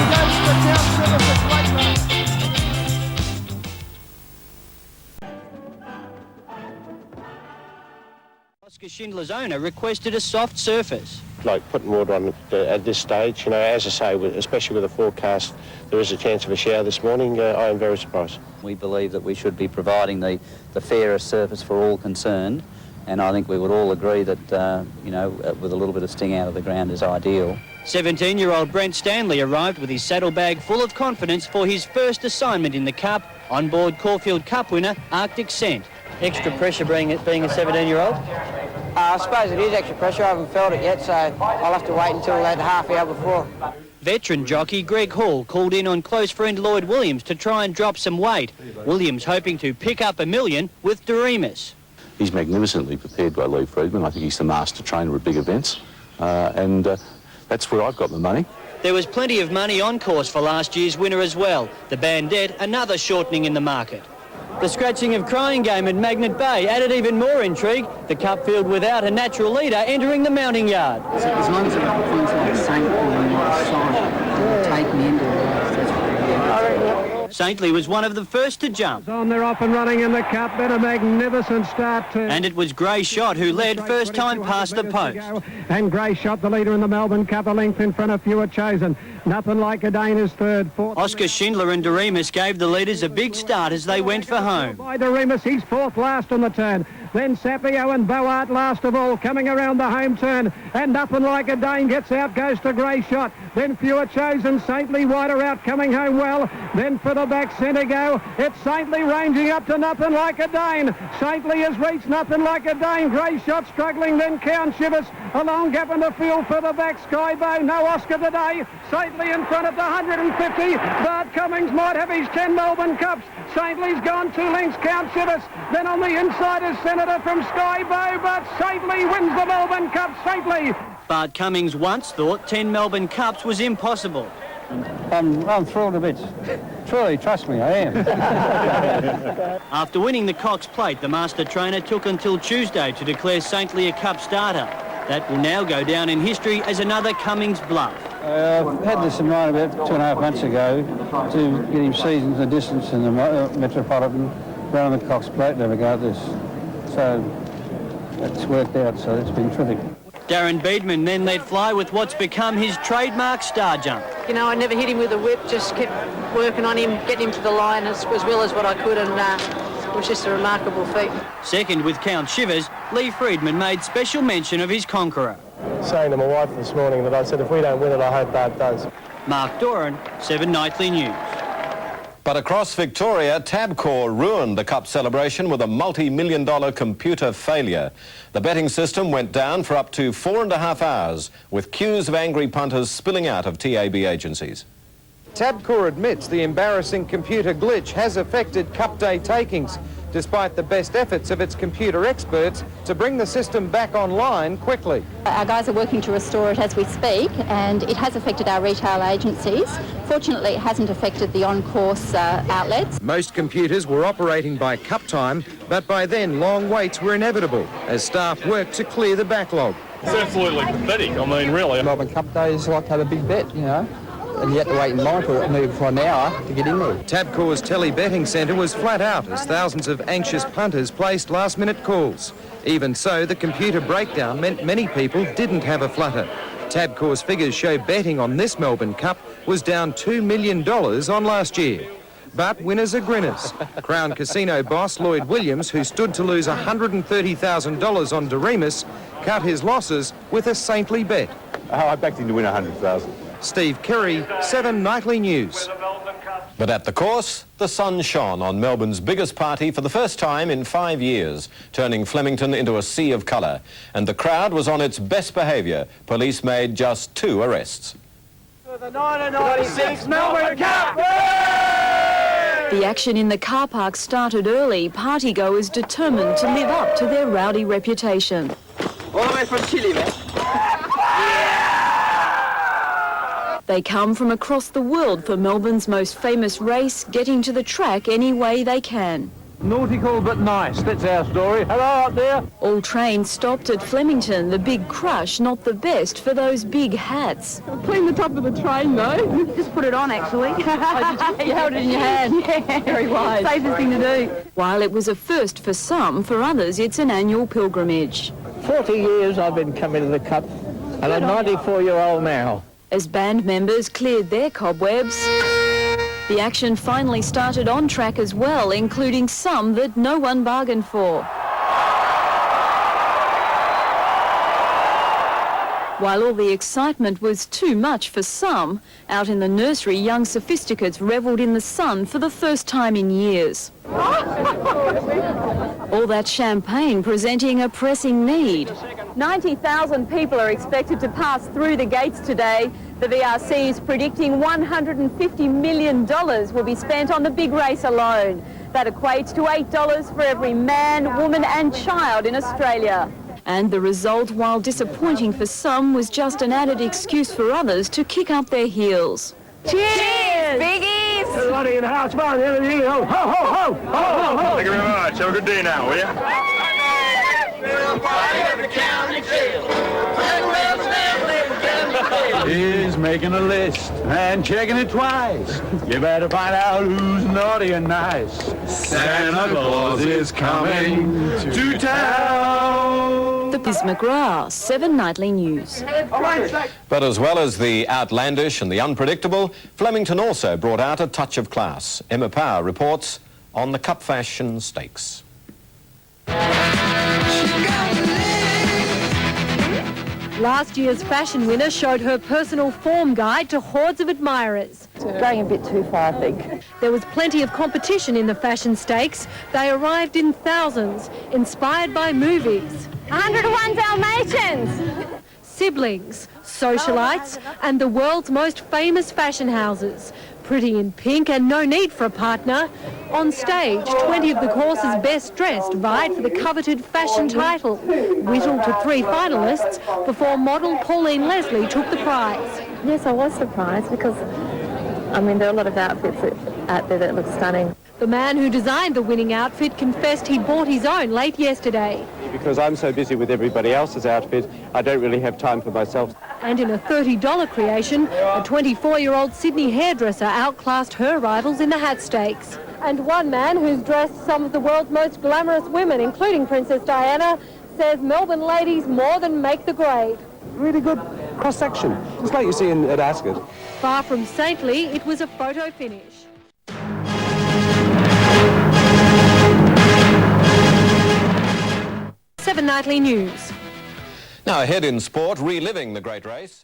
goes for Johnston. It's a great run. Oscar Schindler's owner requested a soft surface. Like putting water on at this stage, you know, as I say, especially with the forecast, there is a chance of a shower this morning. I am very surprised. We believe that we should be providing the fairest surface for all concerned, and I think we would all agree that, you know, with a little bit of sting out of the ground is ideal. 17-year-old Brent Stanley arrived with his saddlebag full of confidence for his first assignment in the Cup, on board Caulfield Cup winner Arctic Scent. Extra pressure being a 17-year-old? I suppose it is extra pressure. I haven't felt it yet, so I'll have to wait until that half hour before. Veteran jockey Greg Hall called in on close friend Lloyd Williams to try and drop some weight. Williams hoping to pick up $1 million with Doremus. He's magnificently prepared by Lee Friedman. I think he's the master trainer at big events, and that's where I've got my money. There was plenty of money on course for last year's winner as well. The Bandette, another shortening in the market. The scratching of Crying Game at Magnet Bay added even more intrigue. The Cup field without a natural leader entering the mounting yard. As long as it feels like Saintly and like Sonic, take me into it. Saintly was one of the first to jump. They're off and running in the Cup. Been a magnificent start too. And it was Grey Shot who led first time past the post. And Grey Shot, the leader in the Melbourne Cup, a length in front of Fewer Chosen. Nothing Like a Dane is third. Fourth. Oscar Schindler and Doremus gave the leaders a big start as they went for home. By Doremus, he's fourth last on the turn. Then Sapio and Boart last of all, coming around the home turn. And Nothing Like a Dane gets out, goes to Grey Shot. Then Fewer Chosen, Saintly wider out, coming home well. Then for the back centre go, it's Saintly ranging up to Nothing Like a Dane. Saintly has reached Nothing Like a Dane. Grey Shot struggling, then Count Shivers. A long gap in the field for the back, Skybow. No Oscar today. Saintly in front of the 150. Bart Cummings might have his 10 Melbourne Cups. Saintly's gone 2 lengths, Count Shivers. Then on the inside is Senator from Skybow, but Saintly wins the Melbourne Cup. Saintly. Bart Cummings once thought 10 Melbourne Cups was impossible. I'm thrilled a bit. Truly, trust me, I am. After winning the Cox Plate, the master trainer took until Tuesday to declare Saintly a Cup starter. That will now go down in history as another Cummings bluff. I've had this in mind about 2.5 months ago to get him seasoned the distance in the Metropolitan, run on the Cox Plate, never go at this. So it's worked out, so it's been terrific. Darren Beedman then let fly with what's become his trademark star jump. You know, I never hit him with a whip, just kept working on him, getting him to the line as well as what I could, and it was just a remarkable feat. Second with Count Shivers, Lee Friedman made special mention of his conqueror. Saying to my wife this morning that I said if we don't win it, I hope Bart does. Mark Doran, 7 Nightly News. But across Victoria, Tabcorp ruined the Cup celebration with a multi-million-dollar computer failure. The betting system went down for up to 4.5 hours, with queues of angry punters spilling out of TAB agencies. Tabcorp admits the embarrassing computer glitch has affected Cup Day takings, despite the best efforts of its computer experts to bring the system back online quickly. Our guys are working to restore it as we speak, and it has affected our retail agencies. Fortunately, it hasn't affected the on-course outlets. Most computers were operating by cup time, but by then long waits were inevitable as staff worked to clear the backlog. It's absolutely pathetic, I mean, really. Melbourne Cup Day is like to have a big bet, you know, and you have to wait in line for an hour to get in there. Tabcorp's tele-betting centre was flat out as thousands of anxious punters placed last-minute calls. Even so, the computer breakdown meant many people didn't have a flutter. Tabcorp's figures show betting on this Melbourne Cup was down $2 million on last year. But winners are grinners. Crown Casino boss Lloyd Williams, who stood to lose $130,000 on Doremus, cut his losses with a saintly bet. I backed him to win $100,000. Steve Kerry, 7 Nightly News. But at the course, the sun shone on Melbourne's biggest party for the first time in 5 years, turning Flemington into a sea of colour. And the crowd was on its best behaviour. Police made just 2 arrests. For the 1996 Melbourne Cup! The action in the car park started early. Partygoers determined to live up to their rowdy reputation. All the way from Chile, man. They come from across the world for Melbourne's most famous race, getting to the track any way they can. Nautical but nice, that's our story. Hello up there. All trains stopped at Flemington, the big crush, not the best for those big hats. Clean the top of the train though. Just put it on actually. You held it in your hand. Yeah. Very wise. Safest thing to do. While it was a first for some, for others it's an annual pilgrimage. 40 years I've been coming to the Cup, and I'm 94-year-old now. As band members cleared their cobwebs, the action finally started on track as well, including some that no one bargained for. While all the excitement was too much for some, out in the nursery, young sophisticates revelled in the sun for the first time in years. All that champagne presenting a pressing need. 90,000 people are expected to pass through the gates today. The VRC is predicting $150 million will be spent on the big race alone. That equates to $8 for every man, woman and child in Australia. And the result, while disappointing for some, was just an added excuse for others to kick up their heels. Cheers, biggies! Everybody in the house, come on, everybody, ho, ho, ho, ho, ho, ho. Thank you very much. Have a good day now, will you? He's making a list and checking it twice. You better find out who's naughty and nice. Santa Claus is coming to town. The Biz McGrath, 7 Nightly News. But as well as the outlandish and the unpredictable, Flemington also brought out a touch of class. Emma Power reports on the Cup Fashion Stakes. Last year's fashion winner showed her personal form guide to hordes of admirers. Going a bit too far, I think. There was plenty of competition in the fashion stakes. They arrived in thousands, inspired by movies. 101 Dalmatians! Siblings, socialites, and the world's most famous fashion houses. Pretty in pink and no need for a partner. On stage, 20 of the course's best dressed vied for the coveted fashion title, whittled to 3 finalists before model Pauline Leslie took the prize. Yes, I was surprised because, I mean, there are a lot of outfits out there that look stunning. The man who designed the winning outfit confessed he bought his own late yesterday. Because I'm so busy with everybody else's outfit, I don't really have time for myself. And in a $30 creation, a 24-year-old Sydney hairdresser outclassed her rivals in the hat stakes. And one man who's dressed some of the world's most glamorous women, including Princess Diana, says Melbourne ladies more than make the grade. Really good cross-section, just like you see at Ascot. Far from saintly, it was a photo finish. Seven Nightly News. Now ahead in sport, reliving the great race.